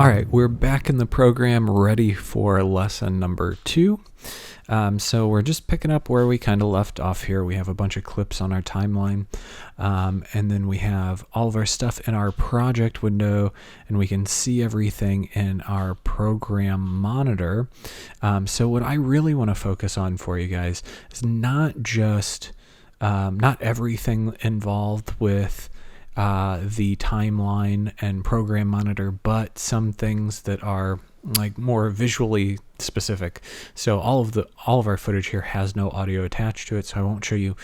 All right, we're back in the program, ready for lesson number 2. So we're just picking up where we kind of left off here. We have a bunch of clips on our timeline, and then we have all of our stuff in our project window, and we can see everything in our program monitor. So what I really want to focus on for you guys is not just not everything involved with the timeline and program monitor, but some things that are like more visually specific. So all of our footage here has no audio attached to it, so I won't show you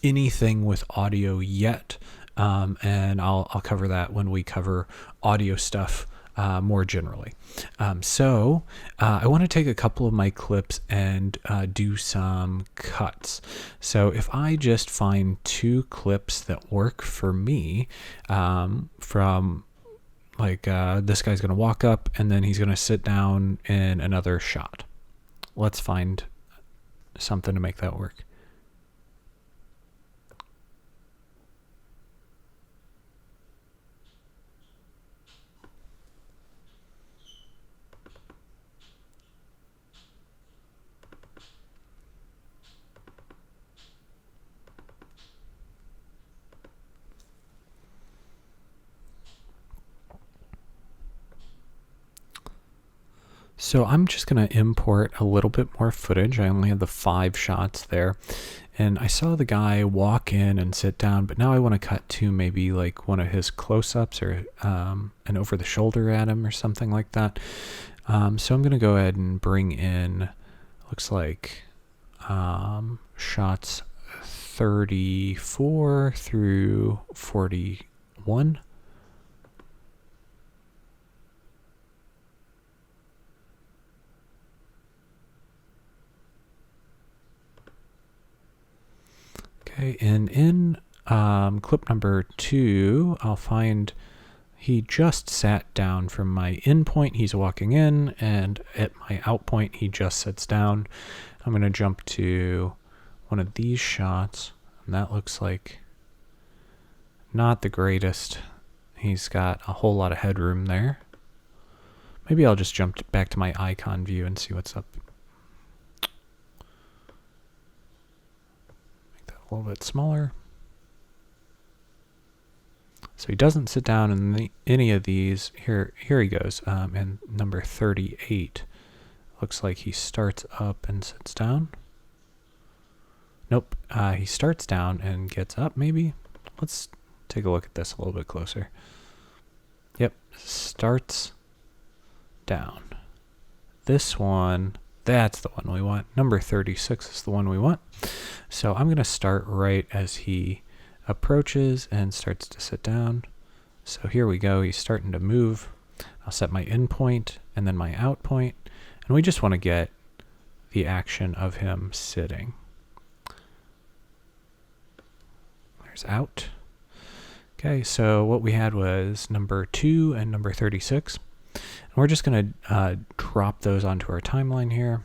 anything with audio yet, and I'll cover that when we cover audio stuff more generally. So I want to take a couple of my clips and do some cuts. So if I just find 2 clips that work for me, from like this guy's going to walk up and then he's going to sit down in another shot. Let's find something to make that work. So I'm just going to import a little bit more footage. I only had the 5 shots there. And I saw the guy walk in and sit down, but now I want to cut to maybe like one of his close-ups or an over the shoulder at him or something like that. So I'm going to go ahead and bring in, looks like shots 34 through 41. Okay, and in clip number 2, I'll find he just sat down from my in point. He's walking in, and at my out point, he just sits down. I'm going to jump to one of these shots, and that looks like not the greatest. He's got a whole lot of headroom there. Maybe I'll just jump back to my icon view and see what's up. A little bit smaller. So he doesn't sit down in any of these. Here he goes. In number 38, looks like he starts up and sits down. Nope. He starts down and gets up. Maybe. Let's take a look at this a little bit closer. Yep. Starts down. This one. That's the one we want. Number 36 is the one we want. So I'm going to start right as he approaches and starts to sit down. So here we go. He's starting to move. I'll set my in point and then my out point. And we just want to get the action of him sitting. There's out. Okay, so what we had was number 2 and number 36. We're just going to drop those onto our timeline here.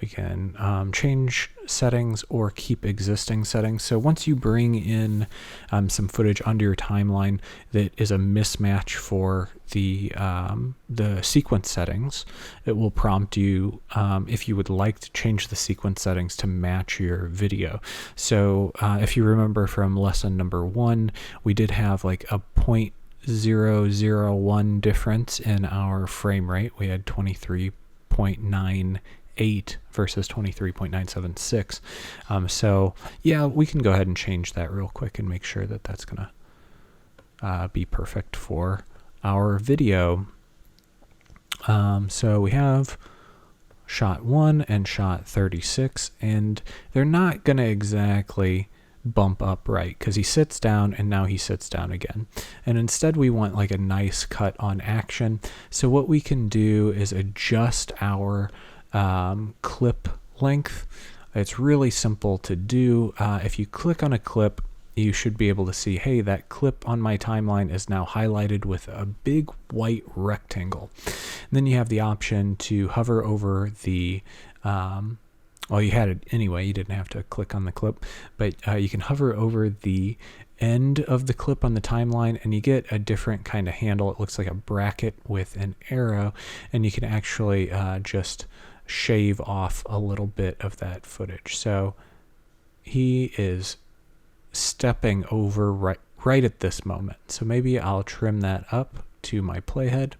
We can change settings or keep existing settings. So once you bring in some footage onto your timeline that is a mismatch for the sequence settings, it will prompt you if you would like to change the sequence settings to match your video. So if you remember from lesson number 1, we did have like a 0.001 difference in our frame rate. We had 23.98 versus 23.976. So yeah, we can go ahead and change that real quick and make sure that that's gonna be perfect for our video. So we have shot 1 and shot 36, and they're not gonna exactly bump up right because he sits down and now he sits down again, and instead we want like a nice cut on action. So what we can do is adjust our clip length. It's really simple to do. If you click on a clip, you should be able to see, hey, that clip on my timeline is now highlighted with a big white rectangle. And then you have the option to hover over the well, you had it anyway, you didn't have to click on the clip, but you can hover over the end of the clip on the timeline, and you get a different kind of handle. It looks like a bracket with an arrow, and you can actually just shave off a little bit of that footage. So he is stepping over right at this moment. So maybe I'll trim that up to my playhead,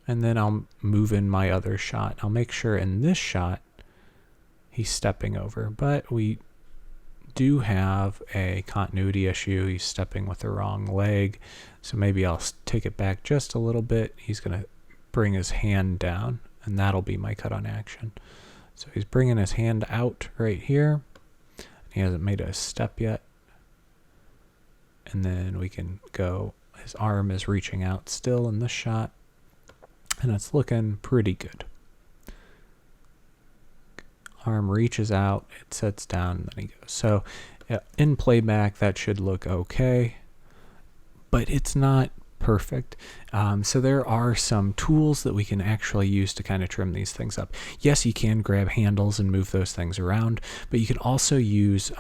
and then I'll move in my other shot. I'll make sure in this shot he's stepping over, but we do have a continuity issue. He's stepping with the wrong leg, so maybe I'll take it back just a little bit. He's going to bring his hand down, and that'll be my cut on action. So he's bringing his hand out right here. He hasn't made a step yet. And then we can go, his arm is reaching out still in this shot, and it's looking pretty good. Arm reaches out, it sets down, and then he goes. So in playback, that should look okay, but it's not perfect. So there are some tools that we can actually use to kind of trim these things up. Yes, you can grab handles and move those things around, but you can also use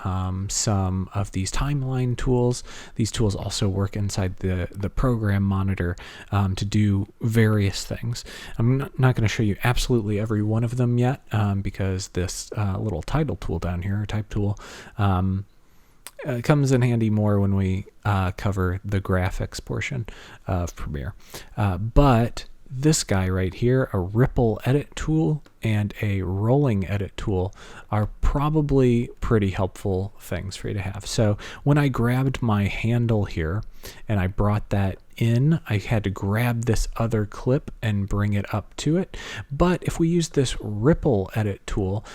some of these timeline tools. These tools also work inside the program monitor to do various things. I'm not going to show you absolutely every one of them yet because this little title tool down here, type tool, comes in handy more when we cover the graphics portion of Premiere. But this guy right here, a ripple edit tool and a rolling edit tool, are probably pretty helpful things for you to have. So when I grabbed my handle here and I brought that in, I had to grab this other clip and bring it up to it. But if we use this ripple edit tool,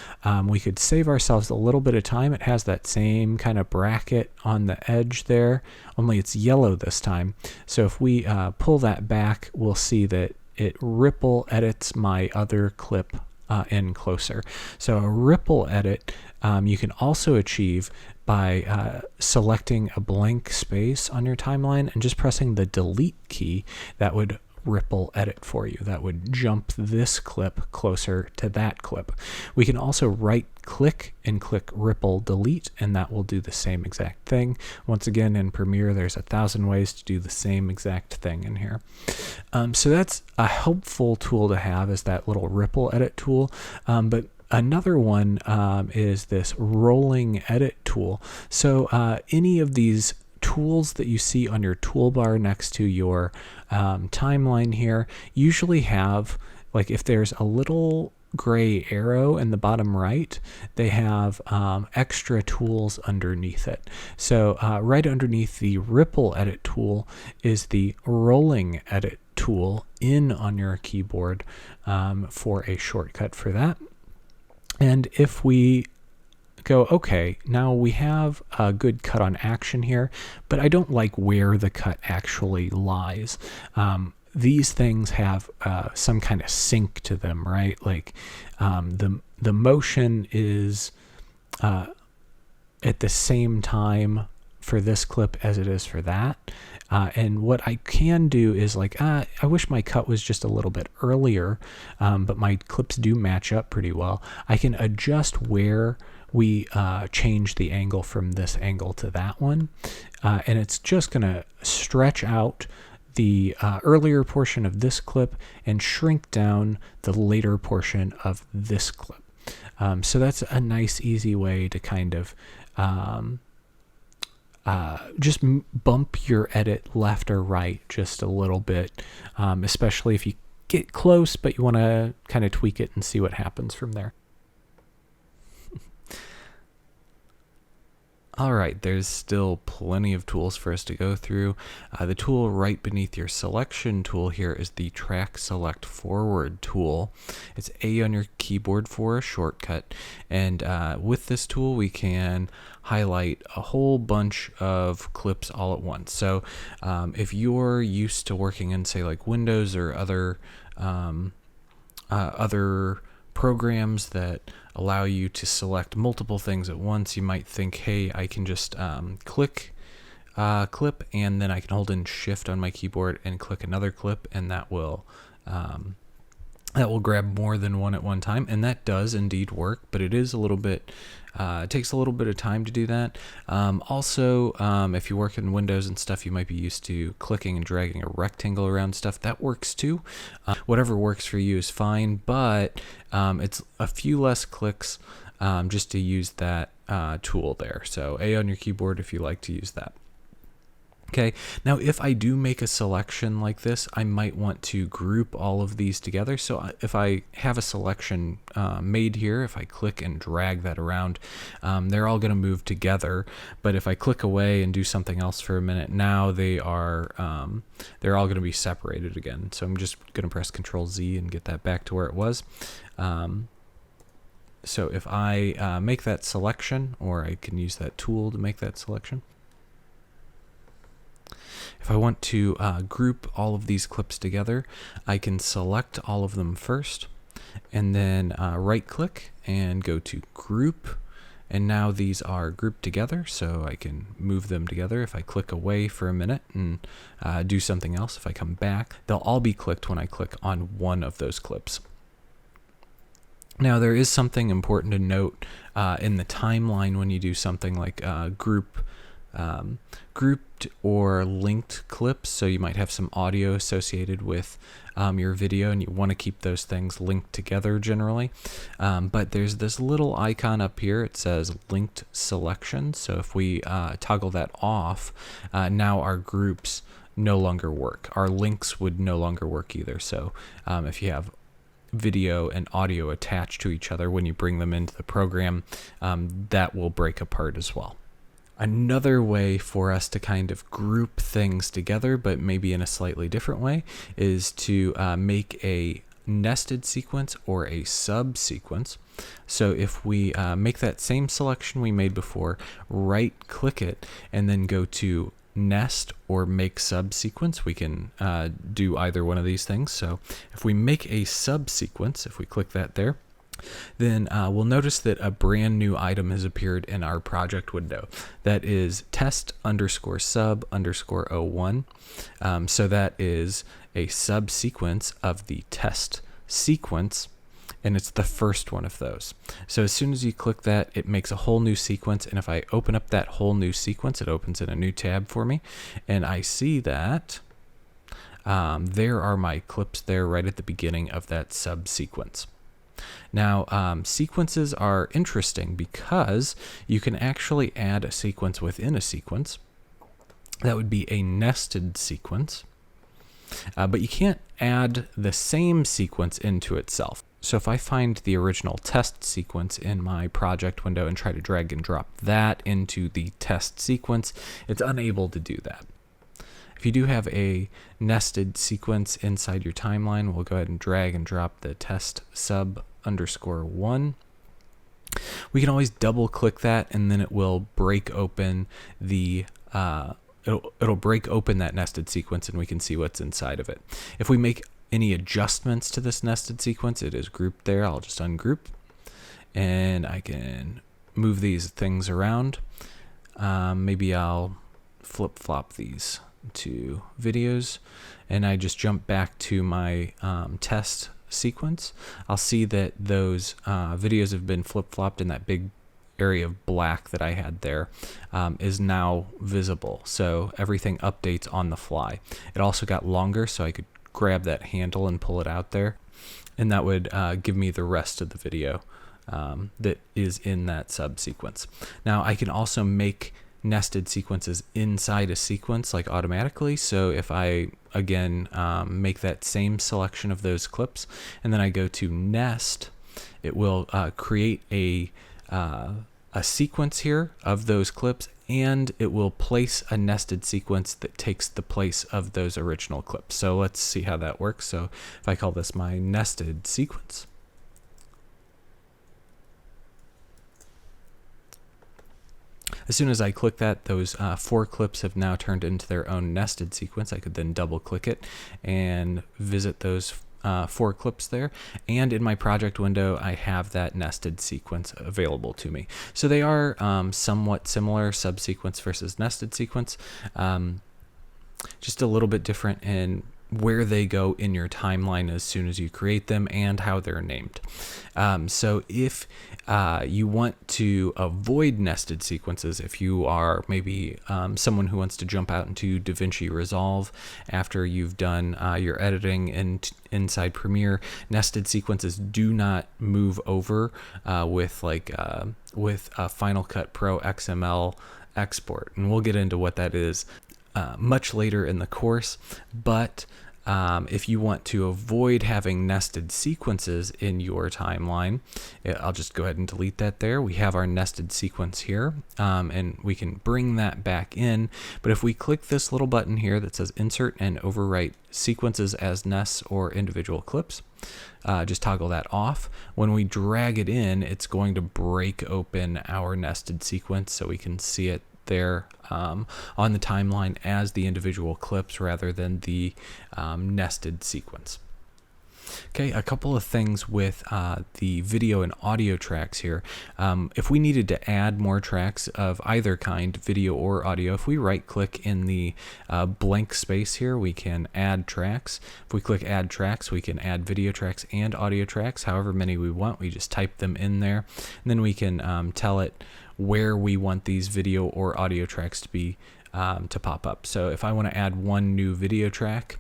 we could save ourselves a little bit of time. It has that same kind of bracket on the edge there, only it's yellow this time. So if we pull that back, we'll see that it ripple edits my other clip in closer. So a ripple edit you can also achieve by selecting a blank space on your timeline and just pressing the delete key. That would ripple edit for you. That would jump this clip closer to that clip. We can also right click and click ripple delete, and that will do the same exact thing. Once again, in Premiere, there's 1,000 ways to do the same exact thing in here. So that's a helpful tool to have, is that little ripple edit tool. But another one is this rolling edit tool. So any of these tools that you see on your toolbar next to your timeline here usually have, like, if there's a little gray arrow in the bottom right, they have extra tools underneath it. So right underneath the ripple edit tool is the rolling edit tool in on your keyboard for a shortcut for that. And if we go, okay, now we have a good cut on action here, but I don't like where the cut actually lies. These things have some kind of sync to them, right? Like the motion is at the same time for this clip as it is for that. And what I can do is, like, I wish my cut was just a little bit earlier, but my clips do match up pretty well. I can adjust where we change the angle from this angle to that one, and it's just going to stretch out the earlier portion of this clip and shrink down the later portion of this clip. So that's a nice, easy way to kind of just bump your edit left or right just a little bit, especially if you get close, but you want to kind of tweak it and see what happens from there. All right, there's still plenty of tools for us to go through. The tool right beneath your selection tool here is the Track Select Forward tool. It's A on your keyboard for a shortcut, and with this tool we can highlight a whole bunch of clips all at once. So if you're used to working in, say, like Windows or other programs that allow you to select multiple things at once, you might think, hey, I can just click clip, and then I can hold in Shift on my keyboard and click another clip, and that will that will grab more than one at one time, and that does indeed work, but it is a little bit it takes a little bit of time to do that. Also, if you work in Windows and stuff, you might be used to clicking and dragging a rectangle around stuff. That works too. Whatever works for you is fine, but it's a few less clicks just to use that tool there. So A on your keyboard if you like to use that. Okay, now if I do make a selection like this, I might want to group all of these together. So if I have a selection made here, if I click and drag that around, they're all going to move together. But if I click away and do something else for a minute, now they're all going to be separated again. So I'm just going to press Control Z and get that back to where it was. So if I make that selection, or I can use that tool to make that selection. If I want to group all of these clips together, I can select all of them first, and then right click and go to group, and now these are grouped together, so I can move them together. If I click away for a minute and do something else, if I come back, they'll all be clicked when I click on one of those clips. Now there is something important to note in the timeline when you do something like grouped or linked clips. So you might have some audio associated with your video, and you want to keep those things linked together generally. But there's this little icon up here. It says linked selection. So if we toggle that off, now our groups no longer work. Our links would no longer work either. So if you have video and audio attached to each other, when you bring them into the program, that will break apart as well. Another way for us to kind of group things together, but maybe in a slightly different way, is to make a nested sequence or a subsequence. So if we make that same selection we made before, right click it, and then go to nest or make subsequence, we can do either one of these things. So if we make a subsequence, if we click that there, then we'll notice that a brand new item has appeared in our project window. That is test_sub_01. So that is a subsequence of the test sequence, and it's the first one of those. So as soon as you click that, it makes a whole new sequence, and if I open up that whole new sequence, it opens in a new tab for me, and I see that there are my clips there right at the beginning of that subsequence. Now, sequences are interesting because you can actually add a sequence within a sequence. That would be a nested sequence, but you can't add the same sequence into itself. So if I find the original test sequence in my project window and try to drag and drop that into the test sequence, it's unable to do that. If you do have a nested sequence inside your timeline, we'll go ahead and drag and drop the test sub_1. We can always double click that, and then it will break open the it'll break open that nested sequence, and we can see what's inside of it. If we make any adjustments to this nested sequence, it is grouped there. I'll just ungroup, and I can move these things around. Maybe I'll flip-flop these to videos, and I just jump back to my test sequence. I'll see that those videos have been flip-flopped, and that big area of black that I had there is now visible. So everything updates on the fly. It also got longer, so I could grab that handle and pull it out there, and that would give me the rest of the video that is in that subsequence. Now I can also make nested sequences inside a sequence, like automatically. So if I again make that same selection of those clips, and then I go to nest, it will create a sequence here of those clips, and it will place a nested sequence that takes the place of those original clips. So let's see how that works. So if I call this my nested sequence, as soon as I click that, those 4 clips have now turned into their own nested sequence. I could then double click it and visit those 4 clips there. And in my project window, I have that nested sequence available to me. So they are somewhat similar, subsequence versus nested sequence. Just a little bit different in where they go in your timeline as soon as you create them and how they're named. So if you want to avoid nested sequences, if you are maybe someone who wants to jump out into DaVinci Resolve after you've done your editing inside Premiere, nested sequences do not move over with Final Cut Pro XML export, and we'll get into what that is much later in the course. But if you want to avoid having nested sequences in your timeline, I'll just go ahead and delete that there. We have our nested sequence here, and we can bring that back in. But if we click this little button here that says Insert and Overwrite Sequences as Nests or Individual Clips, just toggle that off. When we drag it in, it's going to break open our nested sequence so we can see it there on the timeline as the individual clips rather than the nested sequence. Okay, a couple of things with the video and audio tracks here. If we needed to add more tracks of either kind, video or audio, if we right click in the blank space here, we can add tracks. If we click add tracks, we can add video tracks and audio tracks, however many we want. We just type them in there, and then we can tell it where we want these video or audio tracks to be to pop up. So if I want to add one new video track,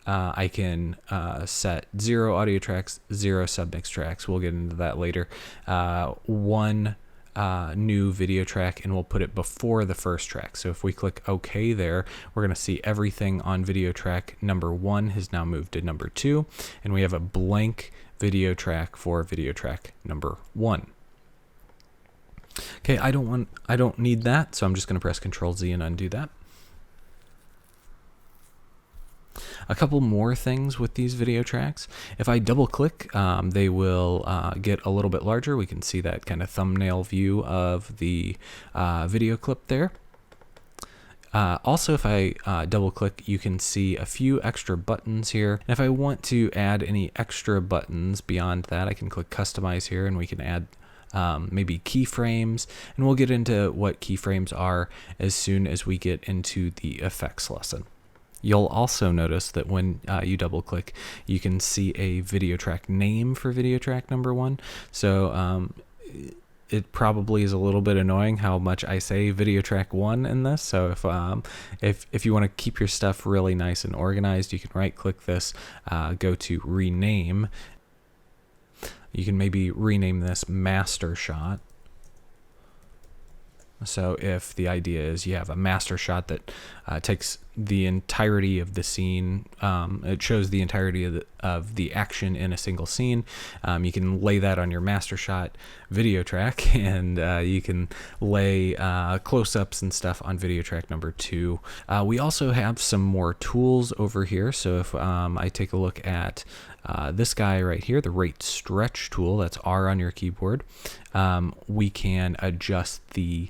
I can set 0 audio tracks, 0 submix tracks. We'll get into that later. One new video track, and we'll put it before the first track. So if we click OK there, we're going to see everything on video track number 1 has now moved to number 2, and we have a blank video track for video track number 1. Okay, I don't need that, so I'm just going to press Control-Z and undo that. A couple more things with these video tracks. If I double click, they will get a little bit larger. We can see that kind of thumbnail view of the video clip there. Also, if I double click, you can see a few extra buttons here. And if I want to add any extra buttons beyond that, I can click Customize here, and we can add maybe keyframes, and we'll get into what keyframes are as soon as we get into the effects lesson. You'll also notice that when you double click, you can see a video track name for video track number 1. So it probably is a little bit annoying how much I say video track 1 in this. So if you want to keep your stuff really nice and organized, you can right click this, go to rename. You can maybe rename this master shot. So if the idea is you have a master shot that takes the entirety of the scene, it shows the entirety of the action in a single scene, you can lay that on your master shot video track, and you can lay close-ups and stuff on video track number 2. We also have some more tools over here. So if I take a look at this guy right here, the rate stretch tool, that's R on your keyboard, we can adjust the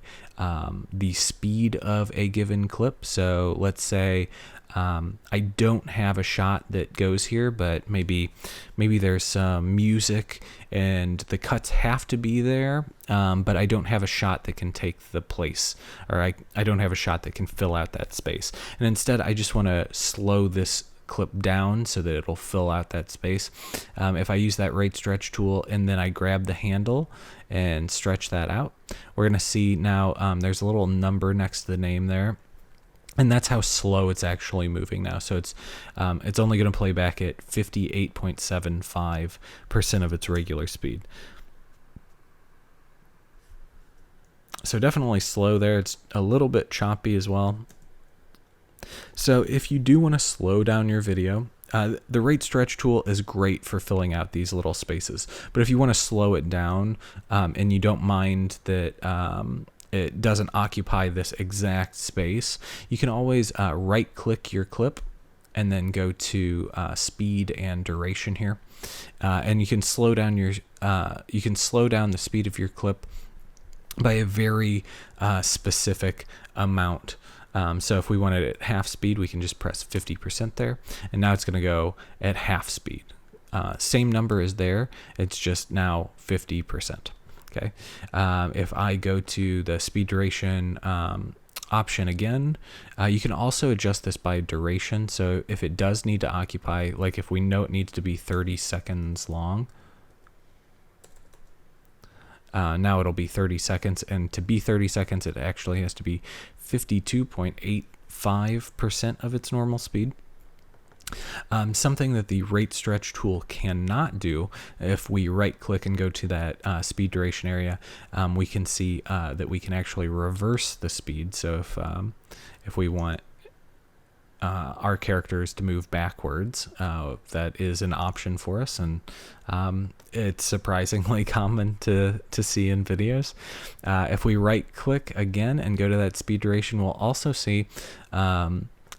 speed of a given clip. So let's say I don't have a shot that goes here, but maybe there's some music and the cuts have to be there, but I don't have a shot that can take the place, or I don't have a shot that can fill out that space. And instead, I just want to slow this clip down so that it'll fill out that space. If I use that rate stretch tool and then I grab the handle and stretch that out, we're going to see now there's a little number next to the name there, and that's how slow it's actually moving now. So it's only going to play back at 58.75% of its regular speed. So definitely slow there. It's a little bit choppy as well. So if you do want to slow down your video, the rate stretch tool is great for filling out these little spaces. But if you want to slow it down and you don't mind that it doesn't occupy this exact space, you can always right click your clip and then go to speed and duration here, and you can slow down the speed of your clip by a very specific amount. So if we want it at half speed, we can just press 50% there, and now it's going to go at half speed. Same number is there, it's just now 50%. Okay. If I go to the speed duration option again. You can also adjust this by duration. So if it does need to occupy, like if we know it needs to be 30 seconds long, now it'll be 30 seconds. And to be 30 seconds, it actually has to be 52.85% of its normal speed. Something that the rate stretch tool cannot do, if we right click and go to that speed duration area, we can see that we can actually reverse the speed. So if we want our characters to move backwards, that is an option for us, and it's surprisingly common to see in videos. If we right click again and go to that speed duration, we'll also see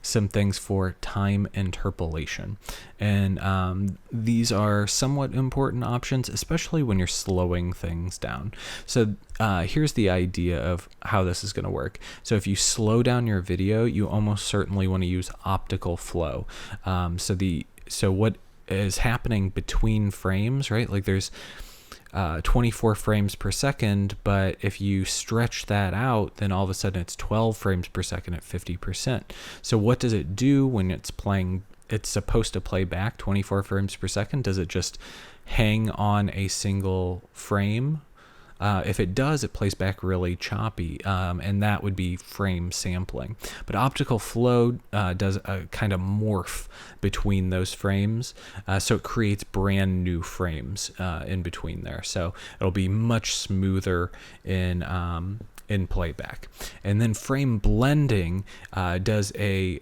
some things for time interpolation, and these are somewhat important options, especially when you're slowing things down. So here's the idea of how this is going to work. So if you slow down your video, you almost certainly want to use optical flow. So what is happening between frames, right? Like there's 24 frames per second, but if you stretch that out, then all of a sudden it's 12 frames per second at 50%. So what does it do when it's playing? It's supposed to play back 24 frames per second. Does it just hang on a single frame? If it does, it plays back really choppy, and that would be frame sampling. But optical flow does a kind of morph between those frames, so it creates brand new frames in between there. So it'll be much smoother in playback. And then frame blending does a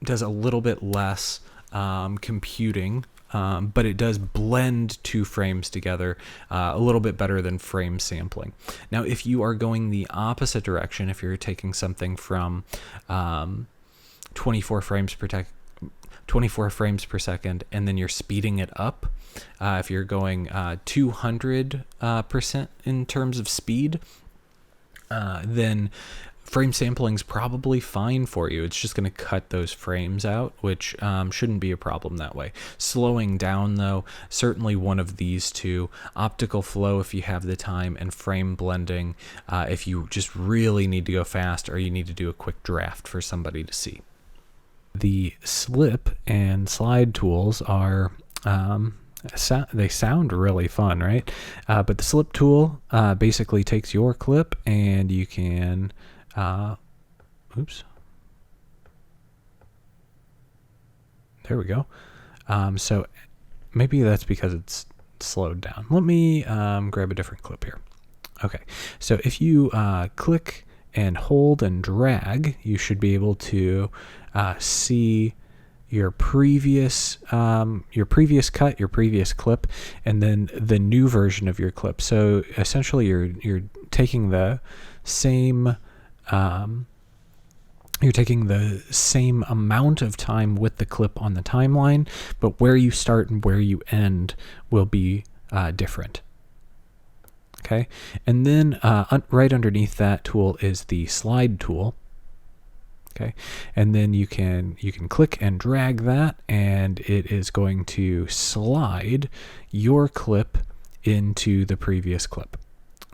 little bit less computing. But it does blend two frames together a little bit better than frame sampling. Now, if you are going the opposite direction, if you're taking something from 24 frames per second, and then you're speeding it up, if you're going 200% in terms of speed, then frame sampling is probably fine for you. It's just going to cut those frames out, which shouldn't be a problem that way. Slowing down, though, certainly one of these two: optical flow if you have the time, and frame blending if you just really need to go fast or you need to do a quick draft for somebody to see. The slip and slide tools are they sound really fun, right? But the slip tool basically takes your clip and you can oops. There we go. So maybe that's because it's slowed down. Let me grab a different clip here. Okay. So if you click and hold and drag, you should be able to see your previous cut, your previous clip, and then the new version of your clip. So essentially, you're taking the same amount of time with the clip on the timeline, but where you start and where you end will be different. Okay, and then right underneath that tool is the slide tool. Okay, and then you can click and drag that, and it is going to slide your clip into the previous clip.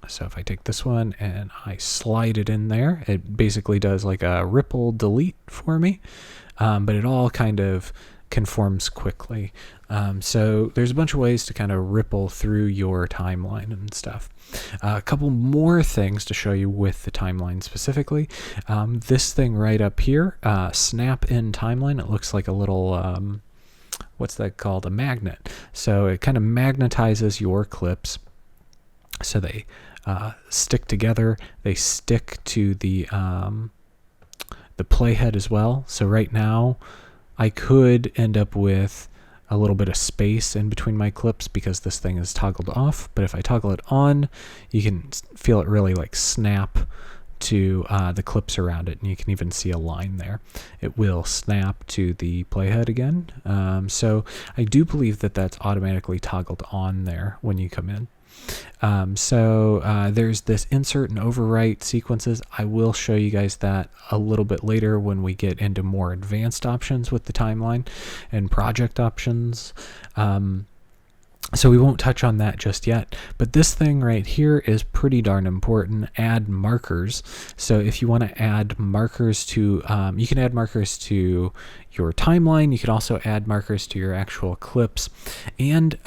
So if I take this one and I slide it in there, it basically does like a ripple delete for me, but it all kind of conforms quickly. So there's a bunch of ways to kind of ripple through your timeline and stuff. A couple more things to show you with the timeline specifically. This thing right up here, snap in timeline, it looks like a little, what's that called? A magnet. So it kind of magnetizes your clips so they stick together. They stick to the playhead as well. So right now I could end up with a little bit of space in between my clips because this thing is toggled off, but if I toggle it on, you can feel it really like snap to the clips around it, and you can even see a line there. It will snap to the playhead again. So I do believe that that's automatically toggled on there when you come in. There's this insert and overwrite sequences. I will show you guys that a little bit later when we get into more advanced options with the timeline and project options. So we won't touch on that just yet, but this thing right here is pretty darn important. Add markers. So if you want to add markers to, you can add markers to your timeline. You can also add markers to your actual clips. And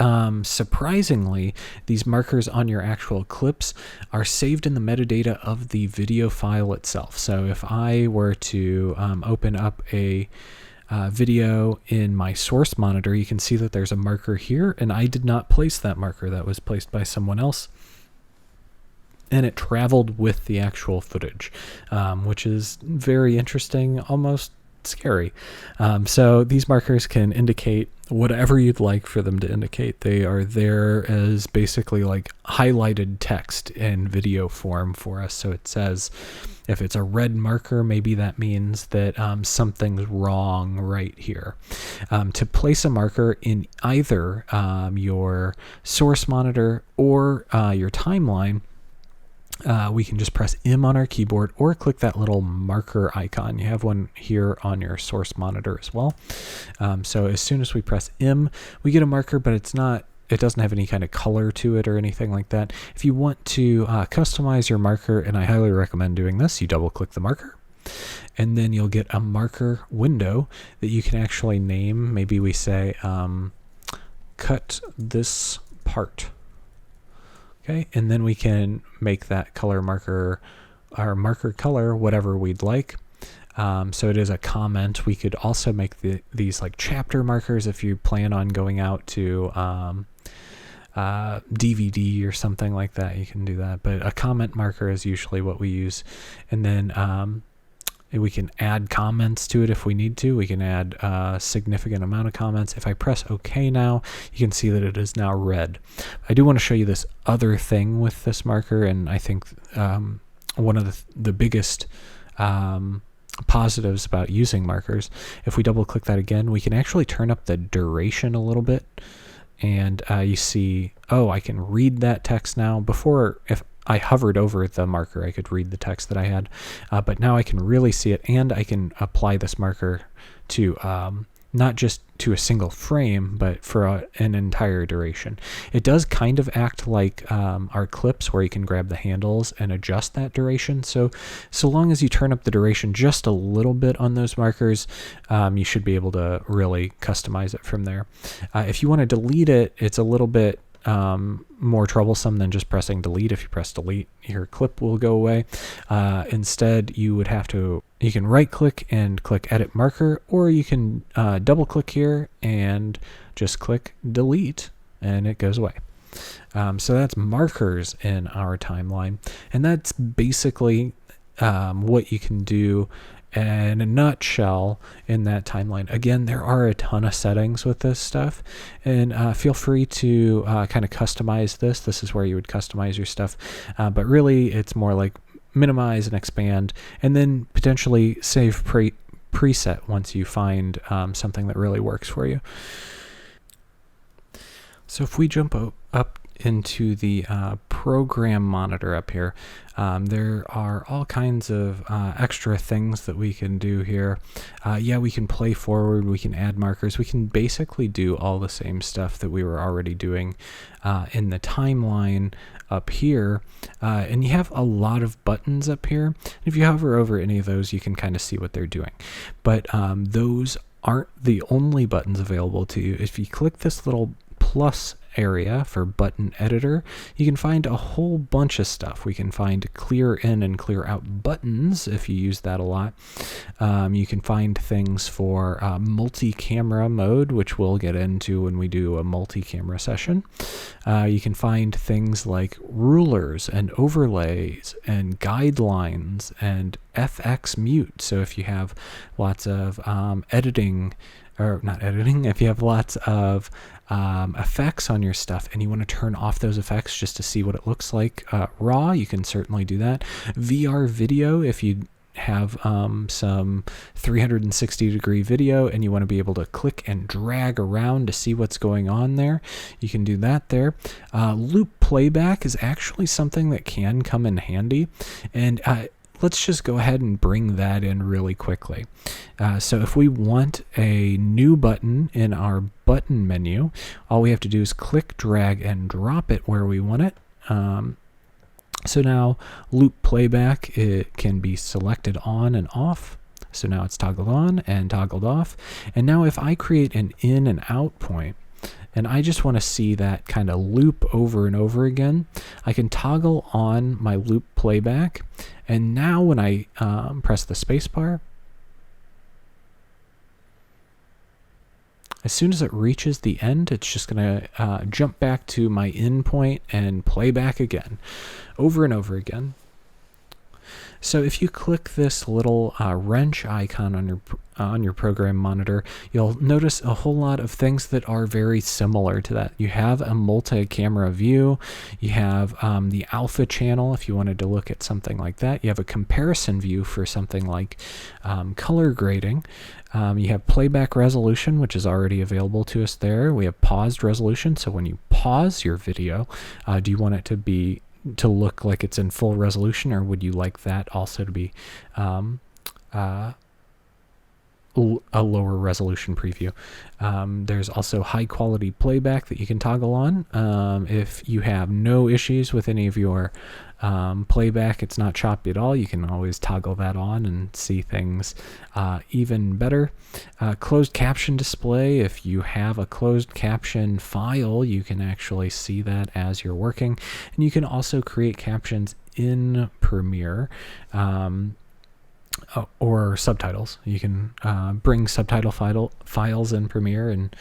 surprisingly, these markers on your actual clips are saved in the metadata of the video file itself. So if I were to open up a video in my source monitor, you can see that there's a marker here, and I did not place that marker. That was placed by someone else, and it traveled with the actual footage, which is very interesting, almost scary. So these markers can indicate whatever you'd like for them to indicate. They are there as basically like highlighted text in video form for us. So it says, if it's a red marker, maybe that means that something's wrong right here. To place a marker in either your source monitor or your timeline, we can just press M on our keyboard or click that little marker icon. You have one here on your source monitor as well. So as soon as we press M, we get a marker, but it doesn't have any kind of color to it or anything like that. If you want to customize your marker, and I highly recommend doing this, you double click the marker, and then you'll get a marker window that you can actually name. Maybe we say, cut this part. Okay, and then we can make that color marker, our marker color, whatever we'd like. So it is a comment. We could also make these like chapter markers if you plan on going out to DVD or something like that. You can do that, but a comment marker is usually what we use. And then we can add comments to it if we need to. We can add a significant amount of comments. If I press OK now, you can see that it is now red. I do want to show you this other thing with this marker, and I think one of the biggest positives about using markers, if we double click that again, we can actually turn up the duration a little bit, and you see, oh, I can read that text now. Before, if I hovered over the marker, I could read the text that I had, but now I can really see it, and I can apply this marker to not just to a single frame, but for an entire duration. It does kind of act like our clips, where you can grab the handles and adjust that duration. So long as you turn up the duration just a little bit on those markers, you should be able to really customize it from there. If you want to delete it, it's a little bit more troublesome than just pressing delete. If you press delete, your clip will go away. Instead, you can right click and click edit marker, or you can double click here and just click delete, and it goes away. So that's markers in our timeline, and that's basically what you can do in a nutshell in that timeline. Again, there are a ton of settings with this stuff, and feel free to kind of customize this. This is where you would customize your stuff, but really it's more like minimize and expand, and then potentially save preset once you find something that really works for you. So if we jump up into the program monitor up here, there are all kinds of extra things that we can do here. Yeah, we can play forward, we can add markers, we can basically do all the same stuff that we were already doing in the timeline up here. And you have a lot of buttons up here. If you hover over any of those, you can kind of see what they're doing. But those aren't the only buttons available to you. If you click this little plus area for button editor, you can find a whole bunch of stuff. We can find clear in and clear out buttons if you use that a lot. You can find things for multi-camera mode, which we'll get into when we do a multi-camera session. You can find things like rulers and overlays and guidelines and FX mute. So if you have lots of if you have lots of effects on your stuff and you want to turn off those effects just to see what it looks like raw, you can certainly do that. VR video, if you have some 360 degree video and you want to be able to click and drag around to see what's going on there, you can do that there. Loop playback is actually something that can come in handy, and let's just go ahead and bring that in really quickly. So if we want a new button in our button menu, all we have to do is click, drag, and drop it where we want it. So now loop playback, it can be selected on and off. So now it's toggled on and toggled off. And now if I create an in and out point, and I just want to see that kind of loop over and over again, I can toggle on my loop playback. And now when I press the spacebar, as soon as it reaches the end, it's just going to jump back to my in point and play back again, over and over again. So if you click this little wrench icon on your program monitor, you'll notice a whole lot of things that are very similar to that. You have a multi-camera view. You have the alpha channel if you wanted to look at something like that. You have a comparison view for something like color grading. You have playback resolution, which is already available to us there. We have paused resolution. So when you pause your video, do you want it to look like it's in full resolution, or would you like that also to be a lower resolution preview? There's also high quality playback that you can toggle on. If you have no issues with any of your playback, it's not choppy at all, you can always toggle that on and see things even better. Closed caption display, if you have a closed caption file, you can actually see that as you're working. And you can also create captions in Premiere. Or subtitles. You can bring subtitle files in Premiere and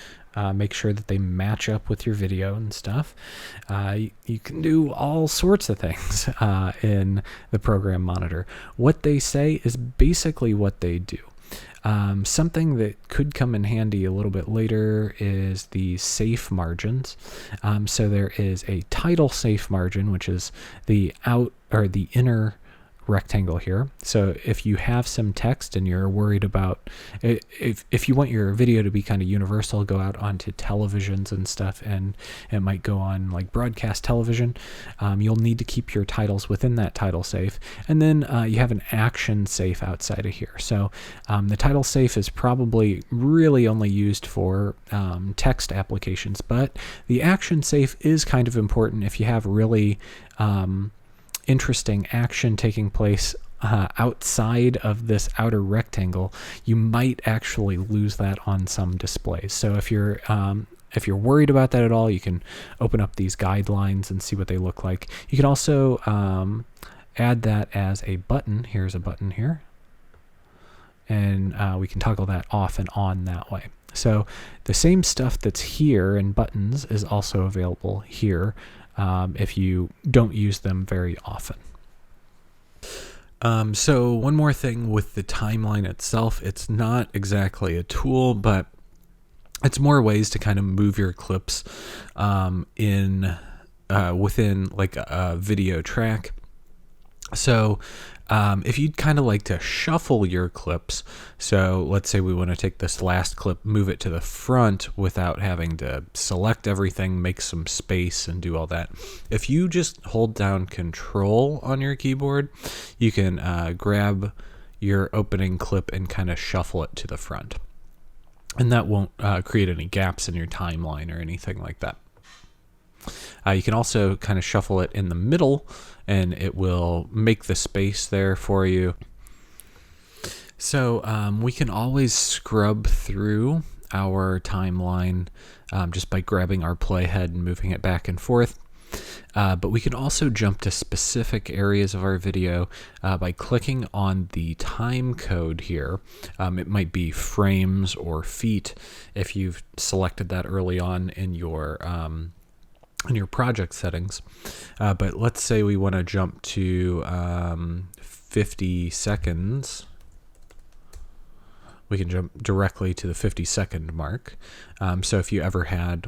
make sure that they match up with your video and stuff. You can do all sorts of things in the program monitor. What they say is basically what they do. Something that could come in handy a little bit later is the safe margins. So there is a title safe margin, which is the inner rectangle here. So if you have some text and you're worried about, if you want your video to be kind of universal, go out onto televisions and stuff, and it might go on like broadcast television, you'll need to keep your titles within that title safe. And then you have an action safe outside of here. So the title safe is probably really only used for text applications, but the action safe is kind of important if you have really interesting action taking place outside of this outer rectangle. You might actually lose that on some displays. So if you're worried about that at all, you can open up these guidelines and see what they look like. You can also add that as a button. Here's a button here, and we can toggle that off and on that way. So the same stuff that's here in buttons is also available here if you don't use them very often. So one more thing with the timeline itself, it's not exactly a tool, but it's more ways to kind of move your clips within like a video track. So if you'd kind of like to shuffle your clips, so let's say we want to take this last clip, move it to the front without having to select everything, make some space and do all that. If you just hold down Control on your keyboard, you can grab your opening clip and kind of shuffle it to the front. And that won't create any gaps in your timeline or anything like that. You can also kind of shuffle it in the middle, and it will make the space there for you. So we can always scrub through our timeline just by grabbing our playhead and moving it back and forth. But we can also jump to specific areas of our video by clicking on the time code here. It might be frames or feet if you've selected that early on in your project settings. But let's say we want to jump to 50 seconds. We can jump directly to the 50-second mark. So if you ever had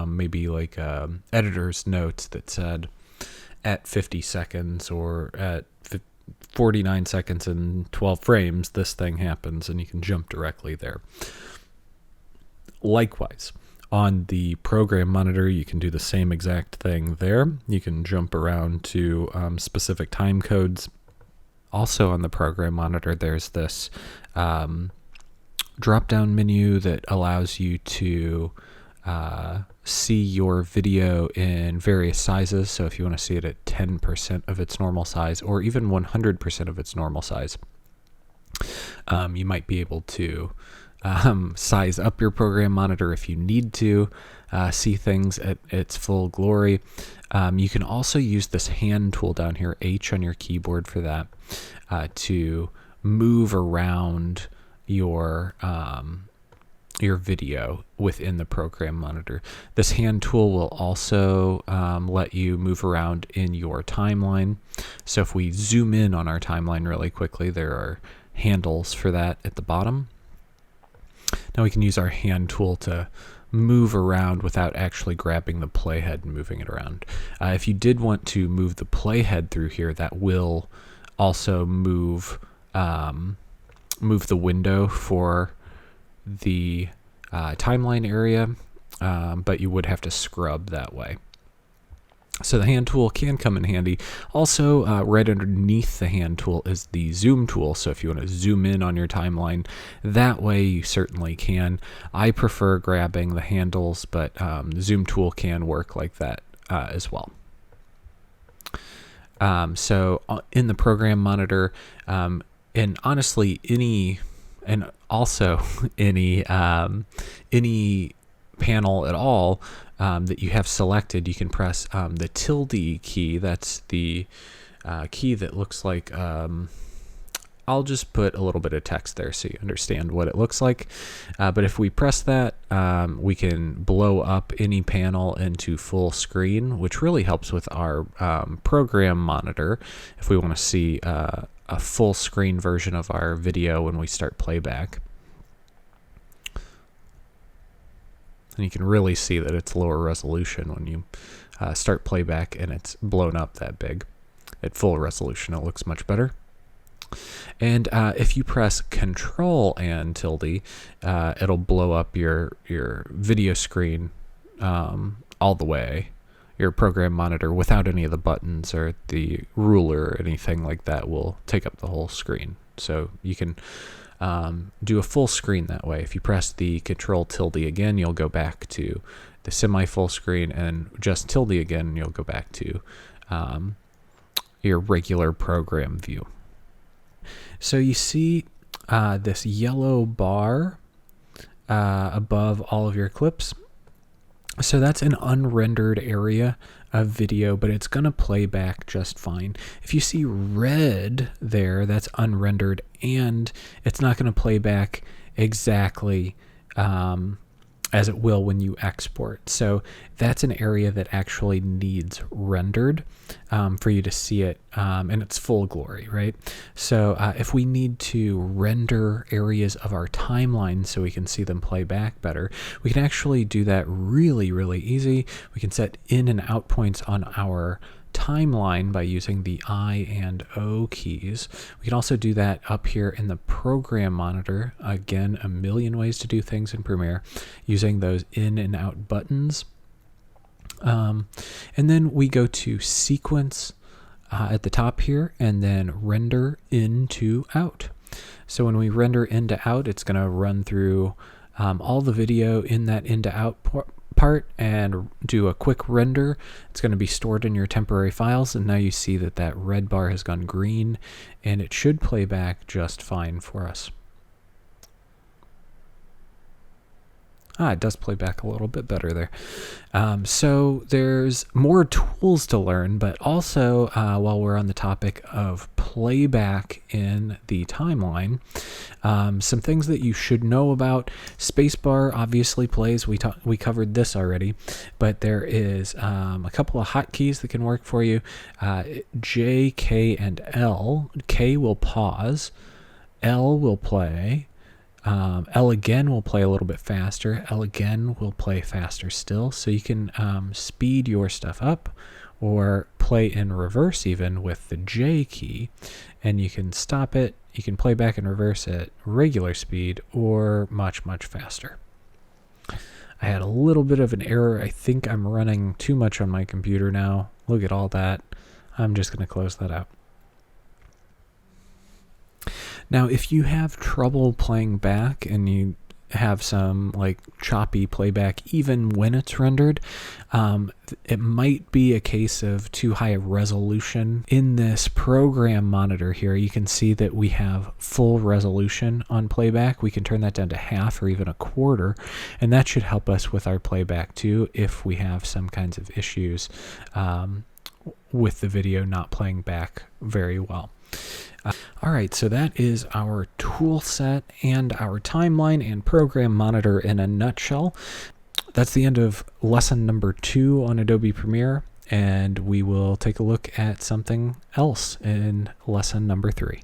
maybe like editor's notes that said at 50 seconds or at 49 seconds and 12 frames, this thing happens, and you can jump directly there. Likewise, on the program monitor, you can do the same exact thing there. You can jump around to specific time codes also on the program monitor, there's this drop-down menu that allows you to see your video in various sizes. So if you want to see it at 10% of its normal size or even 100% of its normal size, you might be able to size up your program monitor if you need to see things at its full glory. You can also use this hand tool down here, H on your keyboard for that, to move around your video within the program monitor. This hand tool will also let you move around in your timeline. So if we zoom in on our timeline really quickly, there are handles for that at the bottom. Now we can use our hand tool to move around without actually grabbing the playhead and moving it around. If you did want to move the playhead through here, that will also move the window for the timeline area, but you would have to scrub that way. So the hand tool can come in handy. Also, right underneath the hand tool is the zoom tool. So if you want to zoom in on your timeline, that way you certainly can. I prefer grabbing the handles, but the zoom tool can work like that as well. So in the program monitor, and honestly, any panel at all that you have selected, you can press the tilde key. That's the key that looks like, I'll just put a little bit of text there so you understand what it looks like. But if we press that, we can blow up any panel into full screen, which really helps with our program monitor if we want to see a full screen version of our video when we start playback. And you can really see that it's lower resolution when you start playback and it's blown up that big. At full resolution, it looks much better. And if you press Control and tilde, it'll blow up your video screen all the way. Your program monitor without any of the buttons or the ruler or anything like that will take up the whole screen. So you can do a full screen that way. If you press the Control tilde again, you'll go back to the semi-full screen, and just tilde again, and you'll go back to your regular program view. So you see this yellow bar above all of your clips. So that's an unrendered area of video, but it's going to play back just fine. If you see red there, that's unrendered, and it's not going to play back exactly as it will when you export. So that's an area that actually needs rendered for you to see it in its full glory, right? So if we need to render areas of our timeline so we can see them play back better, we can actually do that really, really easy. We can set in and out points on our timeline by using the I and O keys. We can also do that up here in the program monitor. Again, a million ways to do things in Premiere using those in and out buttons. And then we go to sequence at the top here and then render into out. So when we render into out, it's going to run through all the video in that into out part and do a quick render. It's going to be stored in your temporary files, and now you see that that red bar has gone green, and it should play back just fine for us. It does play back a little bit better there. So there's more tools to learn, but also while we're on the topic of playback in the timeline, some things that you should know about. Spacebar obviously plays. We covered this already, but there is a couple of hotkeys that can work for you. J, K, and L. K will pause. L will play. L again will play a little bit faster. L again will play faster still. So you can speed your stuff up or play in reverse even with the J key, and you can stop it. You can play back and reverse at regular speed or much, much faster. I had a little bit of an error. I think I'm running too much on my computer now. Look at all that. I'm just going to close that out. Now, if you have trouble playing back and you have some like choppy playback even when it's rendered, it might be a case of too high a resolution. In this program monitor here, you can see that we have full resolution on playback. We can turn that down to half or even a quarter, and that should help us with our playback too if we have some kinds of issues with the video not playing back very well. All right, so that is our tool set and our timeline and program monitor in a nutshell. That's the end of lesson number 2 on Adobe Premiere, and we will take a look at something else in lesson number 3.